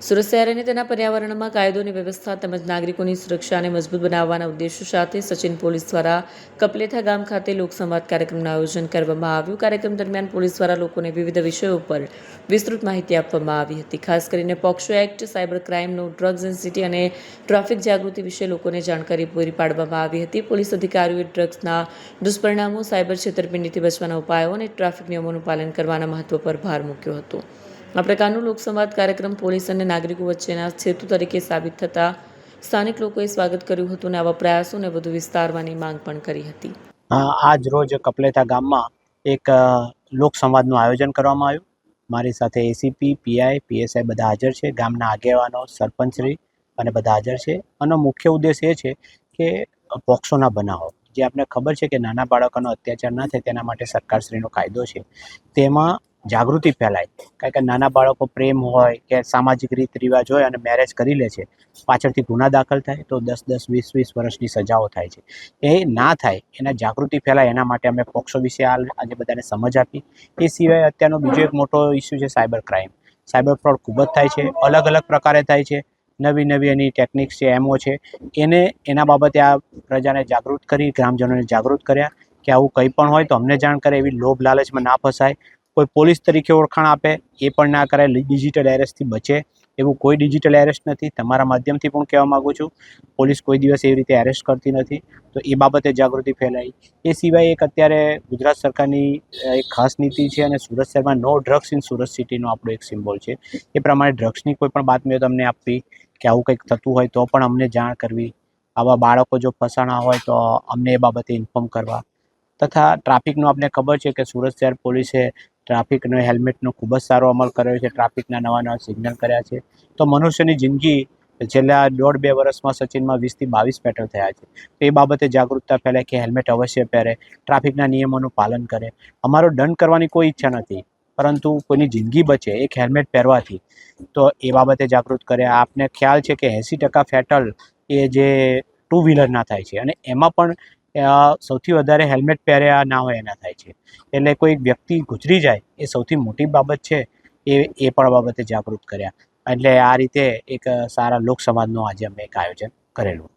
સુરત શહેર અને તેના પર્યાવરણમાં કાયદો અને વ્યવસ્થા તેમજ નાગરિકોની સુરક્ષાને મજબૂત બનાવવાના ઉદ્દેશ્ય સાથે સચિન પોલીસ દ્વારા કપલેથા ગામ ખાતે લોકસંવાદ કાર્યક્રમનું આયોજન કરવામાં આવ્યું. કાર્યક્રમ દરમિયાન પોલીસ દ્વારા લોકોને વિવિધ વિષયો પર વિસ્તૃત માહિતી આપવામાં આવી હતી. ખાસ કરીને પોક્સો એક્ટ, સાયબર ક્રાઇમનો, ડ્રગ્સ એન્સિટી અને ટ્રાફિક જાગૃતિ વિશે લોકોને જાણકારી પૂરી પાડવામાં આવી હતી. પોલીસ અધિકારીઓએ ડ્રગ્સના દુષ્પરિણામો, સાયબર છેતરપિંડીથી બચવાના ઉપાયો અને ટ્રાફિક નિયમોનું પાલન કરવાના મહત્વ પર ભાર મૂક્યો હતો. આ પ્રકારનો લોકસંવાદ કાર્યક્રમ પોલીસ અને નાગરિકો વચ્ચેના સેતુ તરીકે સાબિત થતાં સ્થાનિક લોકોએ સ્વાગત કર્યું હતું અને આવા પ્રયાસોને વધુ વિસ્તારવાની માંગ પણ કરી હતી. આજ રોજ કપલેથા ગામમાં એક લોકસંવાદનું આયોજન કરવામાં આવ્યું. મારી સાથે એસીપી, પીઆઈ, પીએસઆઈ બધા હાજર છે. ગામના આગેવાનો, સરપંચશ્રી અને બધા હાજર છે. આનો મુખ્ય ઉદ્દેશ એ છે કે પોક્સોના બનાવો, જે આપણે ખબર છે કે નાના બાળકોનો અત્યાચાર ન થાય તેના માટે સરકારશ્રીનો કાયદો છે, તેમાં જાગૃતિ ફેલાય. કારણ કે નાના બાળકો પ્રેમ હોય કે સામાજિક રીત રિવાજ હોય અને મેરેજ કરી લે છે, પાછળથી ગુના દાખલ થાય તો 10-10, 20-20 વર્ષની સજાઓ થાય છે. એ ના થાય એના જાગૃતિ ફેલાય એના માટે અમે પોક્સો વિશે આજે બધાને સમજ આપી. એ સિવાય અત્યારનો બીજો એક મોટો ઇસ્યુ છે સાયબર ક્રાઇમ. સાયબર ફ્રોડ ખૂબ જ થાય છે, અલગ અલગ પ્રકારે થાય છે. નવી નવી એની ટેકનિક્સ છે, એમઓ છે, એના બાબતે આ પ્રજાને જાગૃત કરી, ગ્રામજનોને જાગૃત કર્યા કે આવું કંઈ પણ હોય તો અમને જાણ કરે, એવી લોભ લાલચમાં ના ફસાય. કોઈ પોલીસ તરીકે ઓળખાણ આપે એ પણ ના કરાય. ડિજિટલ એરેસ્ટથી બચે. એવું કોઈ ડિજિટલ એરેસ્ટ નથી. તમારા માધ્યમથી પણ કહેવા માગું છું, પોલીસ કોઈ દિવસ એવી રીતે એરેસ્ટ કરતી નથી. તો એ બાબતે જાગૃતિ ફેલાઈ. એ સિવાય એક અત્યારે ગુજરાત સરકારની એક ખાસ નીતિ છે અને સુરત શહેરમાં નો ડ્રગ્સ ઇન સુરત સિટીનો આપણો એક સિમ્બોલ છે. એ પ્રમાણે ડ્રગ્સની કોઈ પણ બાતમીઓ તમને આપવી કે આવું કંઈક થતું હોય તો પણ અમને જાણ કરવી. આવા બાળકો જો ફસાણા હોય તો અમને એ બાબતે ઇન્ફોર્મ કરવા. તથા ટ્રાફિકનું આપણે ખબર છે કે સુરત શહેર પોલીસે ટ્રાફિકનો હેલ્મેટનો ખૂબ જ સારો અમલ કર્યો છે. ટ્રાફિકના નવા સિગ્નલ કર્યા છે. તો મનુષ્યની જિંદગી છેલ્લા 1.5-2 વર્ષમાં સચિનમાં 20થી 22 પેટ્રોલ થયા છે. તો એ બાબતે જાગૃતતા ફેલાય કે હેલ્મેટ અવશ્ય પહેરે, ટ્રાફિકના નિયમોનું પાલન કરે. અમારો દંડ કરવાની કોઈ ઈચ્છા નથી, પરંતુ કોઈની જિંદગી બચે એક હેલ્મેટ પહેરવાથી, તો એ બાબતે જાગૃત કરે. આપને ખ્યાલ છે કે 80% ફેટલ એ જે ટુ વ્હીલરના થાય છે અને એમાં પણ સૌથી વધારે હેલ્મેટ પહેર્યા ના હોય એના થાય છે. એટલે કોઈ વ્યક્તિ ગુજરી જાય એ સૌથી મોટી બાબત છે. એ પણ બાબતે જાગૃત કર્યા. એટલે આ રીતે એક સારા લોકસંવાદનું આજે અમે એક આયોજન કરેલું.